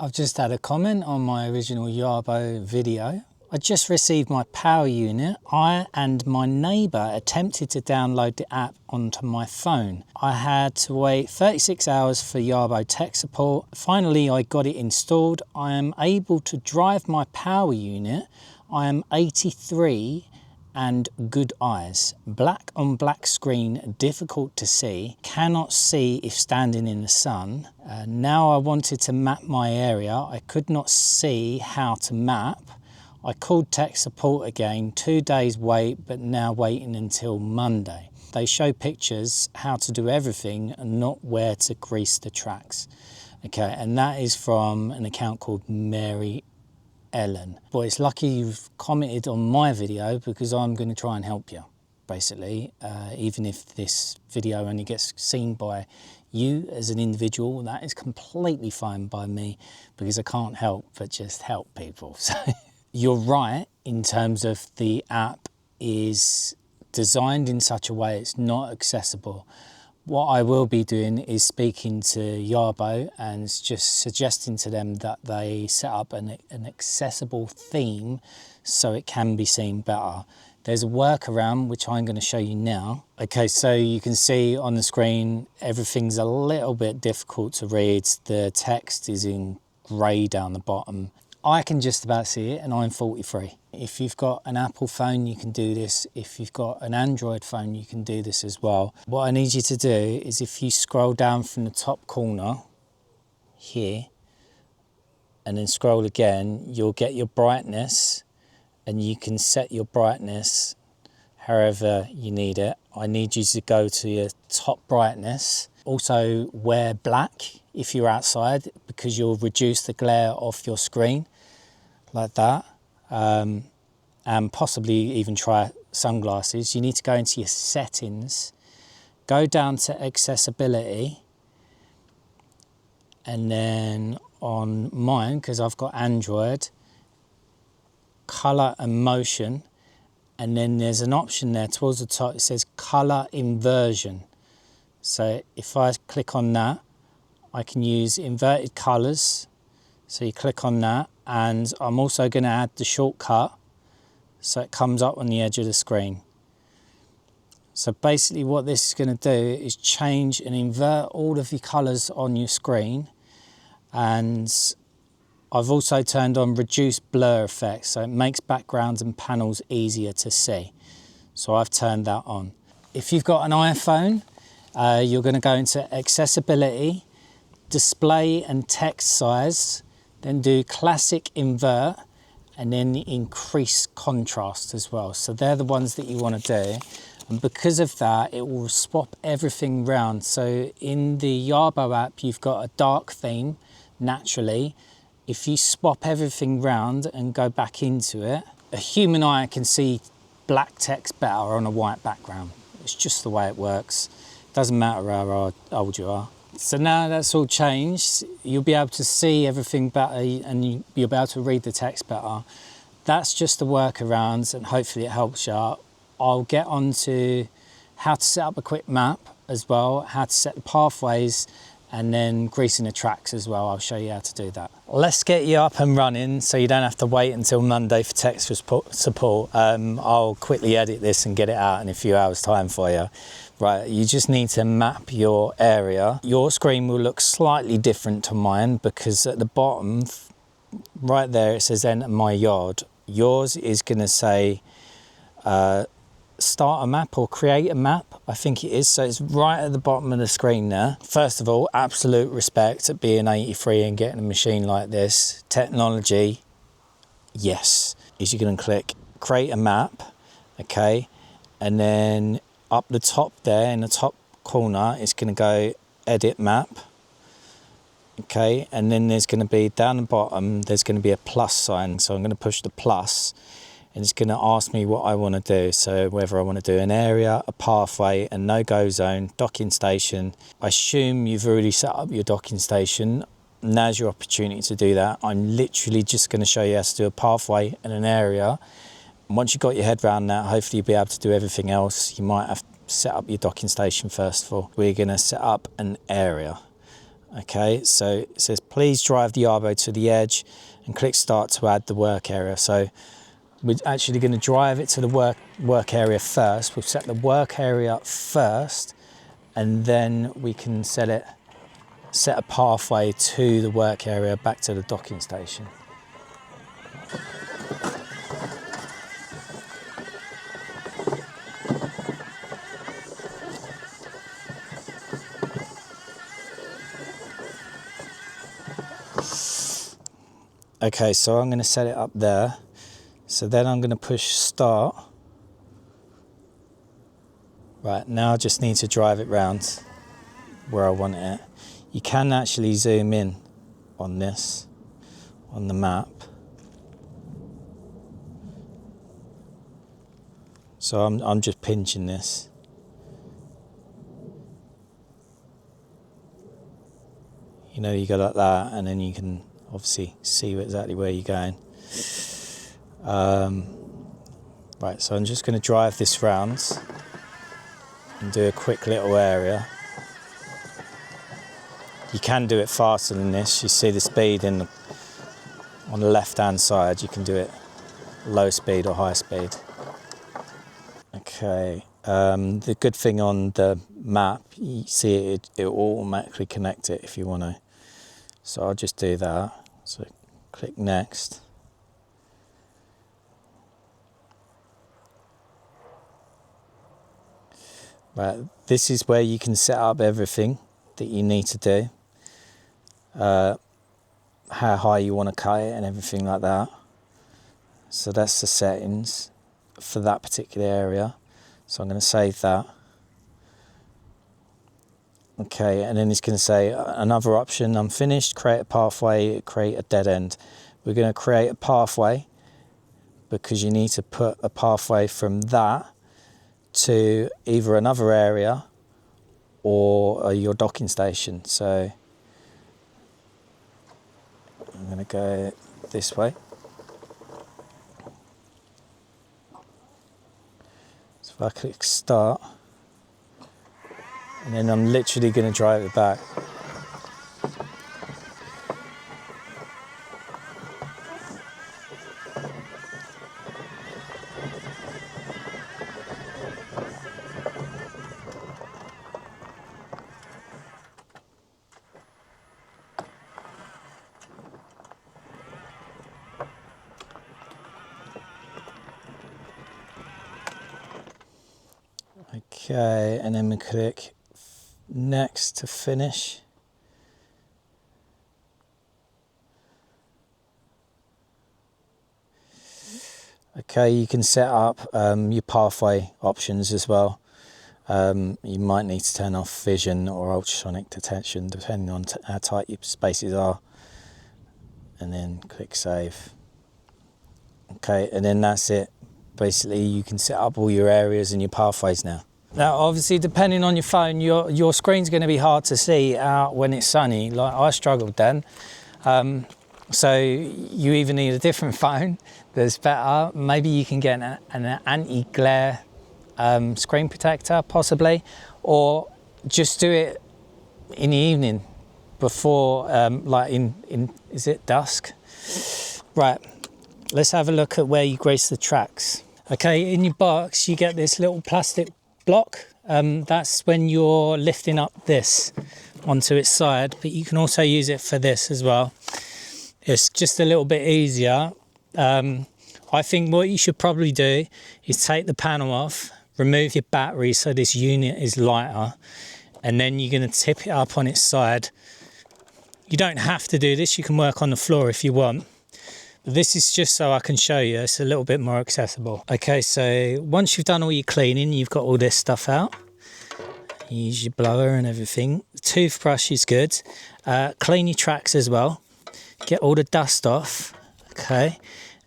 I've just had a comment on my original Yarbo video. I just received my power unit. I and my neighbour attempted to download the app onto my phone. I had to wait 36 hours for Yarbo tech support. Finally, I got it installed. I am able to drive my power unit. I am 83 and good eyes. Black on black screen, difficult to see. Cannot see if standing in the sun. Now I wanted to map my area. I could not see how to map. I called tech support again, 2 days wait, but now waiting until Monday. They show pictures how to do everything and not where to grease the tracks. Okay, and that is from an account called Mary Ellen. Well, it's lucky you've commented on my video because I'm going to try and help you, basically. Even if this video only gets seen by you as an individual, that is completely fine by me because I can't help but just help people. So you're right in terms of the app is designed in such a way it's not accessible. What I will be doing is speaking to Yarbo and just suggesting to them that they set up an accessible theme so it can be seen better. There's a workaround which I'm going to show you now. Okay, so you can see on the screen everything's a little bit difficult to read. The text is in grey down the bottom. I can just about see it and I'm 43. If you've got an Apple phone, you can do this. If you've got an Android phone, you can do this as well. What I need you to do is if you scroll down from the top corner here and then scroll again, you'll get your brightness and you can set your brightness however you need it. I need you to go to your top brightness. Also wear black if you're outside because you'll reduce the glare off your screen like that. And possibly even try sunglasses. You need to go into your settings, go down to accessibility, and then on mine, because I've got Android, color and motion, and then there's an option there towards the top, it says color inversion. So if I click on that, I can use inverted colors. So you click on that, and I'm also going to add the shortcut so it comes up on the edge of the screen. So basically what this is going to do is change and invert all of the colors on your screen. And I've also turned on reduce blur effects, so it makes backgrounds and panels easier to see. So I've turned that on. If you've got an iPhone, you're going to go into accessibility, display and text size, then do classic invert, and then increase contrast as well. So they're the ones that you want to do. And because of that, it will swap everything round. So in the Yarbo app, you've got a dark theme, naturally. If you swap everything round and go back into it, a human eye can see black text better on a white background. It's just the way it works. Doesn't matter how old you are. So now that's all changed, you'll be able to see everything better and you'll be able to read the text better. That's just the workarounds and hopefully it helps you out. I'll get on to how to set up a quick map as well, how to set the pathways, and then greasing the tracks as well. I'll show you how to do that. Let's get you up and running so you don't have to wait until Monday for tech support. I'll quickly edit this and get it out in a few hours time for you. Right, you just need to map your area. Your screen will look slightly different to mine because at the bottom, right there, it says enter my yard. Yours is gonna say start a map or create a map, I think it is. So it's right at the bottom of the screen there. First of all, absolute respect at being 83 and getting a machine like this. Technology, yes. Is you're gonna click create a map, okay? And then up the top there in the top corner, it's going to go edit map. Okay, and then there's going to be down the bottom, there's going to be a plus sign. So I'm going to push the plus and it's going to ask me what I want to do. So whether I want to do an area, a pathway, a no-go zone, docking station. I assume you've already set up your docking station. Now's your opportunity to do that. I'm literally just going to show you how to do a pathway and an area. Once you've got your head around that, hopefully you'll be able to do everything else. You might have to set up your docking station first of all. We're going to set up an area. Okay, so it says please drive the Yarbo to the edge and click start to add the work area. So we're actually going to drive it to the work area first. We've set the work area up first, and then we can set a pathway to the work area back to the docking station. Okay, so I'm going to set it up there. So then I'm going to push start. Right, now I just need to drive it round where I want it. You can actually zoom in on this, on the map. So I'm just pinching this. You know, you go like that, and then you can obviously see exactly where you're going. Right, so I'm just going to drive this round and do a quick little area. You can do it faster than this. You see the speed on the left-hand side. You can do it low speed or high speed. Okay, the good thing on the map, you see it will automatically connect it if you want to. So I'll just do that. So click next. Right, this is where you can set up everything that you need to do. How high you want to cut it and everything like that. So that's the settings for that particular area. So I'm going to save that. Okay, and then it's going to say another option, unfinished, create a pathway, create a dead end. We're going to create a pathway because you need to put a pathway from that to either another area or your docking station. So I'm going to go this way. So if I click start, and then I'm literally going to drive it back. Okay, and then we click next to finish. Okay, you can set up your pathway options as well. You might need to turn off vision or ultrasonic detection depending on how tight your spaces are, and then click save. Okay, and then that's it. Basically, you can set up all your areas and your pathways now. Now, obviously, depending on your phone, your screen's going to be hard to see out when it's sunny. Like I struggled then. So you either need a different phone that's better. Maybe you can get an anti-glare screen protector, possibly, or just do it in the evening before, like is it dusk? Right. Let's have a look at where you grease the tracks. Okay, in your box, you get this little plastic block. That's when you're lifting up this onto its side, but you can also use it for this as well. It's just a little bit easier. I think what you should probably do is take the panel off, remove your battery so this unit is lighter, and then you're going to tip it up on its side. You don't have to do this, you can work on the floor if you want. This is just so I can show you, it's a little bit more accessible. Okay, so once you've done all your cleaning, you've got all this stuff out. You use your blower and everything. The toothbrush is good. Clean your tracks as well. Get all the dust off, okay?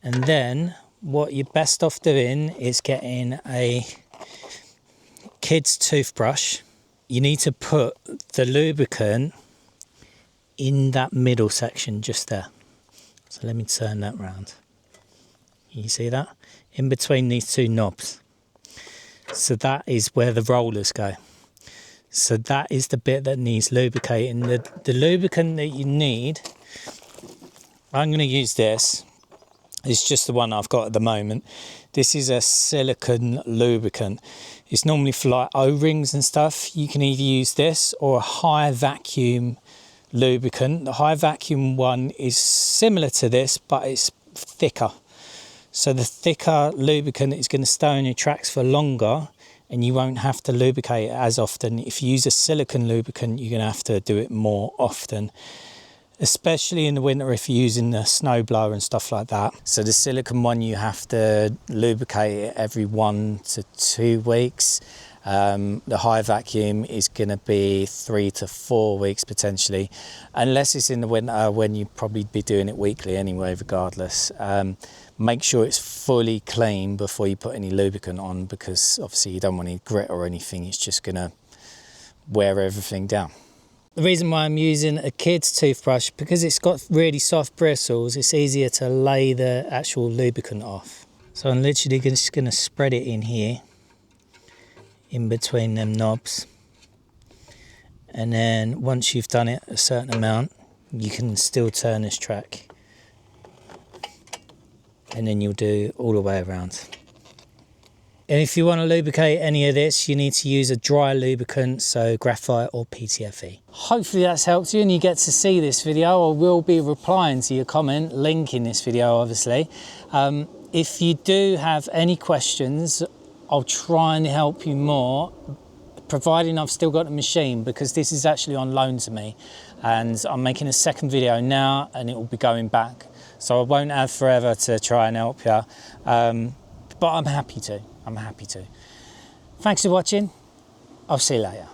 And then what you're best off doing is getting a kid's toothbrush. You need to put the lubricant in that middle section just there. So let me turn that round. You see that? In between these two knobs. So that is where the rollers go. So that is the bit that needs lubricating. The lubricant that you need, I'm going to use this. It's just the one I've got at the moment. This is a silicone lubricant. It's normally for like O-rings and stuff. You can either use this or a high vacuum lubricant. The high vacuum one is similar to this, but it's thicker. So the thicker lubricant is going to stay on your tracks for longer, and you won't have to lubricate it as often. If you use a silicone lubricant, you're going to have to do it more often, especially in the winter if you're using the snowblower and stuff like that. So the silicone one, you have to lubricate it every 1 to 2 weeks. The high vacuum is going to be 3 to 4 weeks potentially, unless it's in the winter when you'd probably be doing it weekly anyway, regardless. Make sure it's fully clean before you put any lubricant on, because obviously you don't want any grit or anything. It's just going to wear everything down. The reason why I'm using a kid's toothbrush, because it's got really soft bristles, it's easier to lay the actual lubricant off. So I'm literally just going to spread it in here, in between them knobs. And then once you've done it a certain amount, you can still turn this track. And then you'll do all the way around. And if you want to lubricate any of this, you need to use a dry lubricant, so graphite or PTFE. Hopefully that's helped you and you get to see this video. I will be replying to your comment, link in this video obviously. If you do have any questions, I'll try and help you more, providing I've still got the machine, because this is actually on loan to me. And I'm making a second video now and it will be going back. So I won't have forever to try and help you. But I'm happy to. Thanks for watching. I'll see you later.